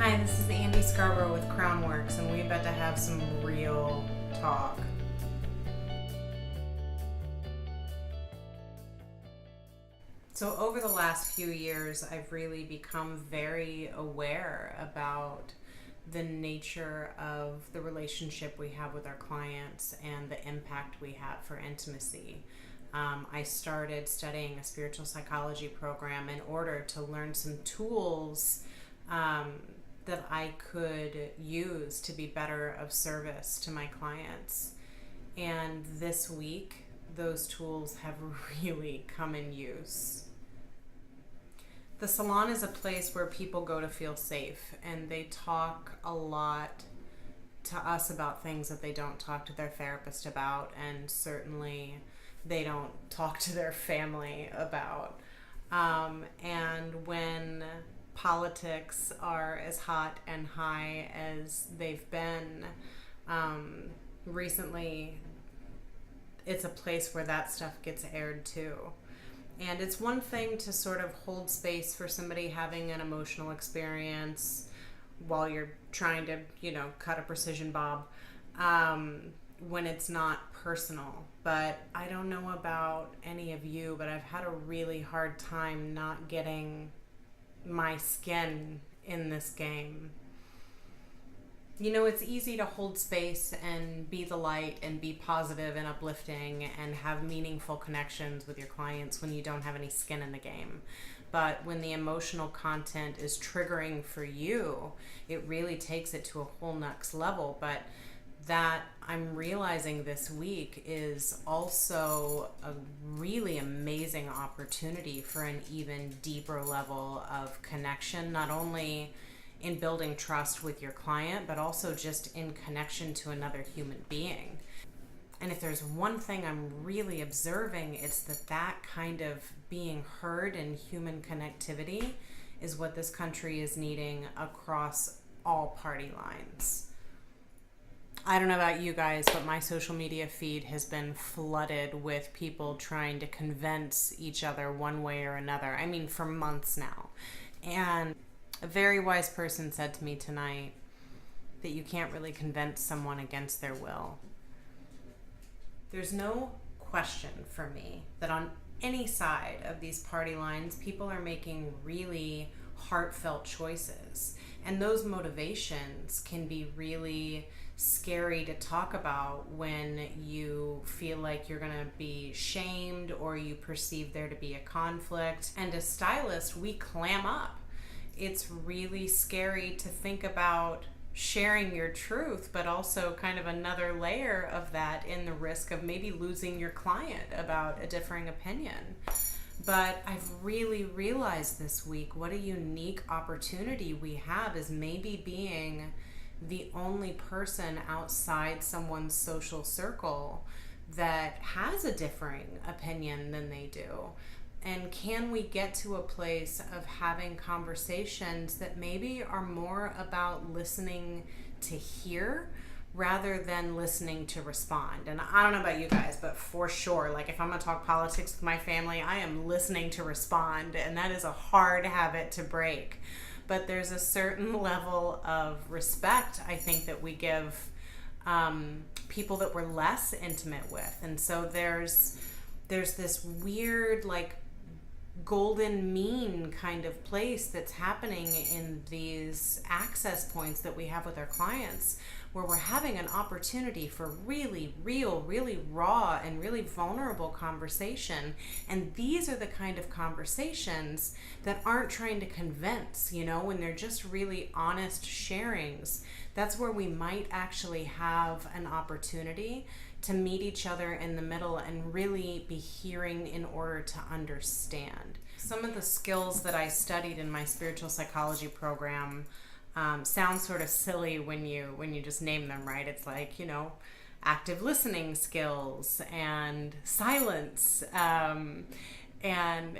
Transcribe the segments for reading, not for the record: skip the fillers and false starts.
Hi, this is Andy Scarborough with Crownworks, and we're about to have some real talk. So over the last few years, I've really become very aware about the nature of the relationship we have with our clients and the impact we have for intimacy. I started studying a spiritual psychology program in order to learn some tools that I could use to be better of service to my clients. And this week, those tools have really come in use. The salon is a place where people go to feel safe, and they talk a lot to us about things that they don't talk to their therapist about, and certainly they don't talk to their family about. And when politics are as hot and high as they've been recently, it's a place where that stuff gets aired too. And it's one thing to sort of hold space for somebody having an emotional experience while you're trying to, cut a precision bob, when it's not personal. But I don't know about any of you, but I've had a really hard time not getting my skin in this game. It's easy to hold space and be the light and be positive and uplifting and have meaningful connections with your clients when you don't have any skin in the game. But when the emotional content is triggering for you, it really takes it to a whole next level. But that I'm realizing this week is also a really amazing opportunity for an even deeper level of connection, not only in building trust with your client, but also just in connection to another human being. And if there's one thing I'm really observing, it's that kind of being heard and human connectivity is what this country is needing across all party lines. I don't know about you guys, but my social media feed has been flooded with people trying to convince each other one way or another. I mean, for months now. And a very wise person said to me tonight that you can't really convince someone against their will. There's no question for me that on any side of these party lines, people are making really heartfelt choices. And those motivations can be really scary to talk about when you feel like you're going to be shamed or you perceive there to be a conflict. And as stylists, we clam up. It's really scary to think about sharing your truth, but also kind of another layer of that in the risk of maybe losing your client about a differing opinion. But I've really realized this week what a unique opportunity we have is maybe being the only person outside someone's social circle that has a differing opinion than they do. And can we get to a place of having conversations that maybe are more about listening to hear rather than listening to respond? And I don't know about you guys, but for sure, like if I'm going to talk politics with my family, I am listening to respond, and that is a hard habit to break. But there's a certain level of respect, I think, that we give people that we're less intimate with. And so there's this weird, like, golden mean kind of place that's happening in these access points that we have with our clients, where we're having an opportunity for really real, really raw, and really vulnerable conversation. And these are the kind of conversations that aren't trying to convince, when they're just really honest sharings. That's where we might actually have an opportunity to meet each other in the middle and really be hearing in order to understand. Some of the skills that I studied in my spiritual psychology program sound sort of silly when you just name them, right? It's like, active listening skills and silence. And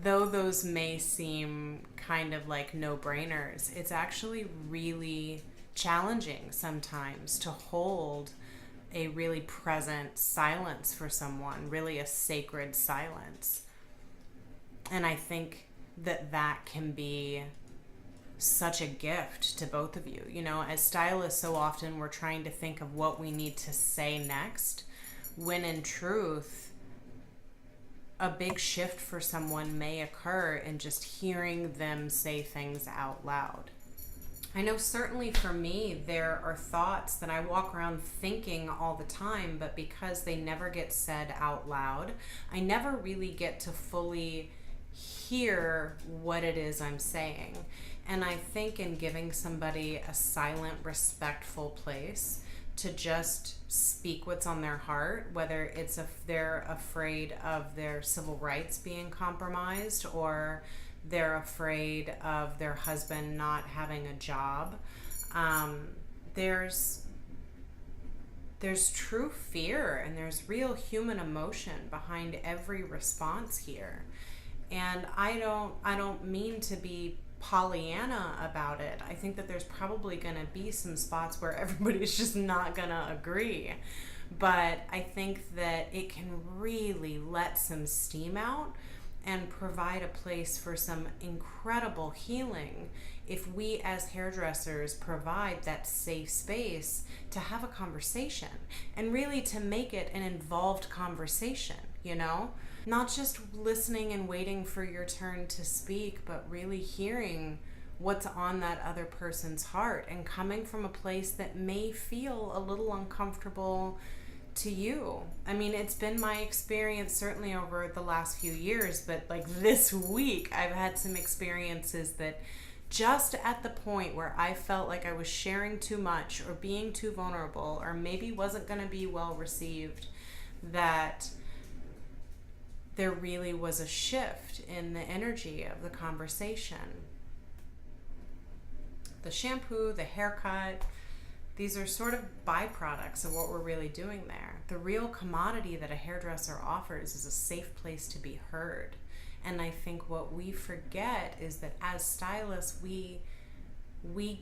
though those may seem kind of like no-brainers, it's actually really challenging sometimes to hold a really present silence for someone, really a sacred silence. And I think that can be such a gift to both of you. You know, as stylists, so often we're trying to think of what we need to say next, when in truth, a big shift for someone may occur in just hearing them say things out loud. I know certainly for me, there are thoughts that I walk around thinking all the time, but because they never get said out loud, I never really get to fully hear what it is I'm saying. And I think in giving somebody a silent, respectful place to just speak what's on their heart, whether it's if they're afraid of their civil rights being compromised, or they're afraid of their husband not having a job. There's true fear, and there's real human emotion behind every response here. And I don't mean to be Pollyanna about it. I think that there's probably going to be some spots where everybody's just not going to agree. But I think that it can really let some steam out and provide a place for some incredible healing if we as hairdressers provide that safe space to have a conversation, and really to make it an involved conversation, you know? Not just listening and waiting for your turn to speak, but really hearing what's on that other person's heart, and coming from a place that may feel a little uncomfortable to you. I mean, it's been my experience certainly over the last few years, but like this week, I've had some experiences that just at the point where I felt like I was sharing too much or being too vulnerable, or maybe wasn't going to be well received, that there really was a shift in the energy of the conversation. The shampoo, the haircut, these are sort of byproducts of what we're really doing there. The real commodity that a hairdresser offers is a safe place to be heard. And I think what we forget is that as stylists, we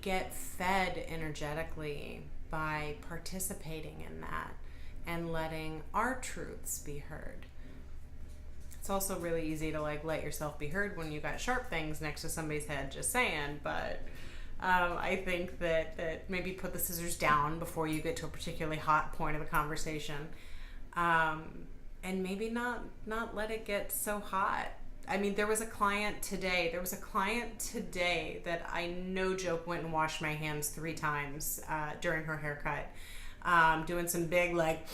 get fed energetically by participating in that and letting our truths be heard. It's also really easy to like let yourself be heard when you got sharp things next to somebody's head, just saying, but I think that maybe put the scissors down before you get to a particularly hot point of the conversation, and maybe not let it get so hot. I mean, there was a client today that I, no joke, went and washed my hands 3 times during her haircut, doing some big like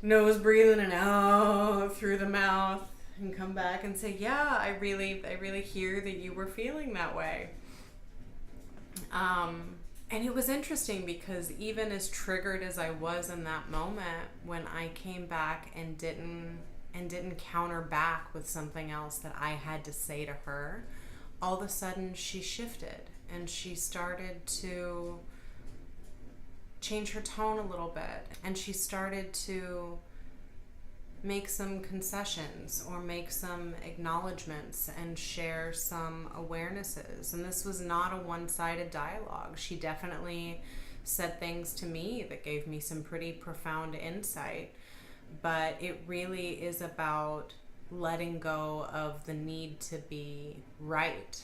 nose breathing and out through the mouth, and come back and say, yeah, I really hear that you were feeling that way. And it was interesting because even as triggered as I was in that moment, when I came back and didn't counter back with something else that I had to say to her, all of a sudden she shifted and she started to change her tone a little bit, and she started to make some concessions or make some acknowledgments and share some awarenesses. And this was not a one-sided dialogue. She definitely said things to me that gave me some pretty profound insight, but it really is about letting go of the need to be right.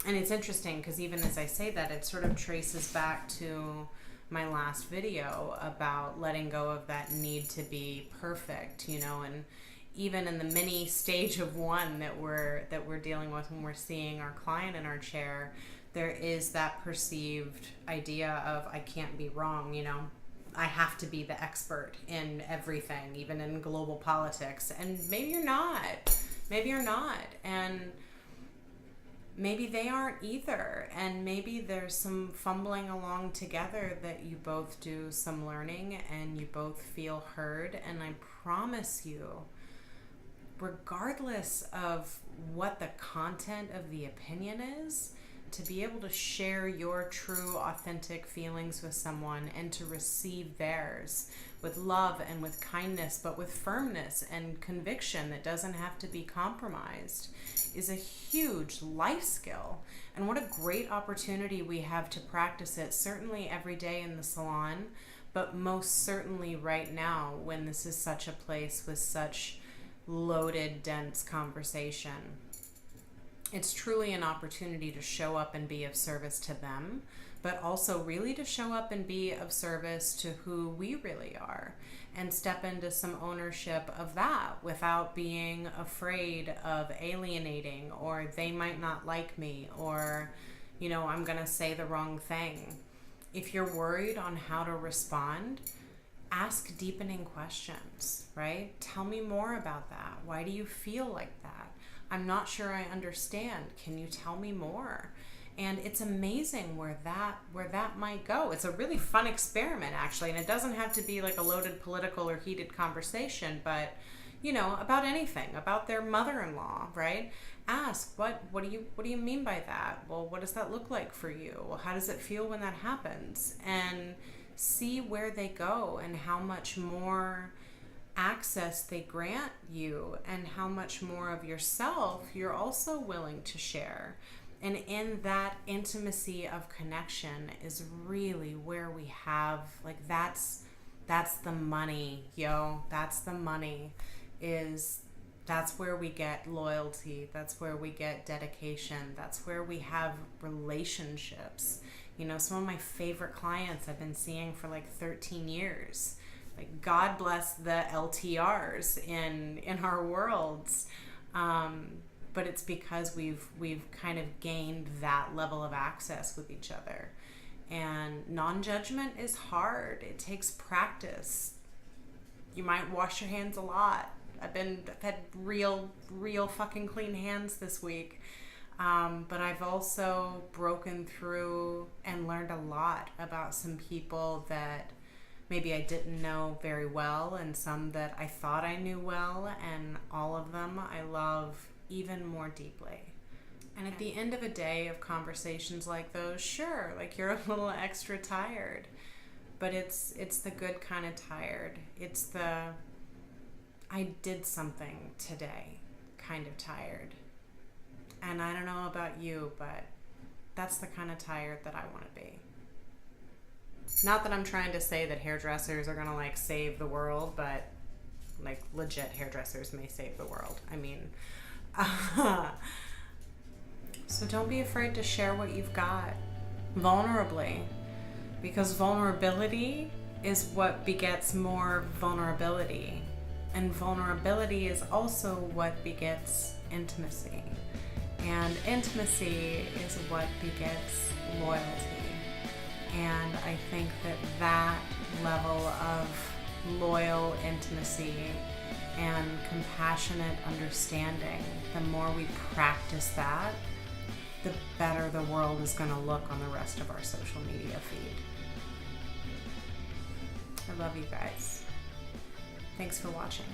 And it's interesting because even as I say that, it sort of traces back to my last video about letting go of that need to be perfect, you know, and even in the mini stage of 1 that we're dealing with when we're seeing our client in our chair, there is that perceived idea of I can't be wrong, you know. I have to be the expert in everything, even in global politics. And maybe you're not. And maybe they aren't either. And maybe there's some fumbling along together that you both do some learning and you both feel heard. And I promise you, regardless of what the content of the opinion is, to be able to share your true, authentic feelings with someone and to receive theirs with love and with kindness, but with firmness and conviction that doesn't have to be compromised, is a huge life skill. And what a great opportunity we have to practice it, certainly every day in the salon, but most certainly right now when this is such a place with such loaded, dense conversation. It's truly an opportunity to show up and be of service to them, but also really to show up and be of service to who we really are, and step into some ownership of that without being afraid of alienating, or they might not like me, or, you know, I'm going to say the wrong thing. If you're worried on how to respond, ask deepening questions, right? Tell me more about that. Why do you feel like that? I'm not sure I understand. Can you tell me more? And it's amazing where that might go. It's a really fun experiment, actually, and it doesn't have to be like a loaded political or heated conversation, but, you know, about anything, about their mother-in-law, right? Ask, what do you mean by that? Well, what does that look like for you? Well, how does it feel when that happens? And see where they go and how much more access they grant you, and how much more of yourself you're also willing to share. And in that intimacy of connection is really where we have, like, that's the money, yo. That's the money. That's where we get loyalty. That's where we get dedication. That's where we have relationships. You know, some of my favorite clients I've been seeing for like 13 years. Like, God bless the LTRs in our worlds. But it's because we've kind of gained that level of access with each other. And non-judgment is hard. It takes practice. You might wash your hands a lot. I've had real fucking clean hands this week. But I've also broken through and learned a lot about some people that maybe I didn't know very well, and some that I thought I knew well, and all of them I love even more deeply. And at the end of a day of conversations like those, sure, like, you're a little extra tired, but it's the good kind of tired. It's the I did something today kind of tired. And I don't know about you, but that's the kind of tired that I want to be. Not that I'm trying to say that hairdressers are going to, like, save the world, but, like, legit hairdressers may save the world. I mean, so don't be afraid to share what you've got vulnerably, because vulnerability is what begets more vulnerability, and vulnerability is also what begets intimacy, and intimacy is what begets loyalty. And I think that level of loyal intimacy and compassionate understanding, the more we practice that, the better the world is going to look on the rest of our social media feed. I love you guys. Thanks for watching.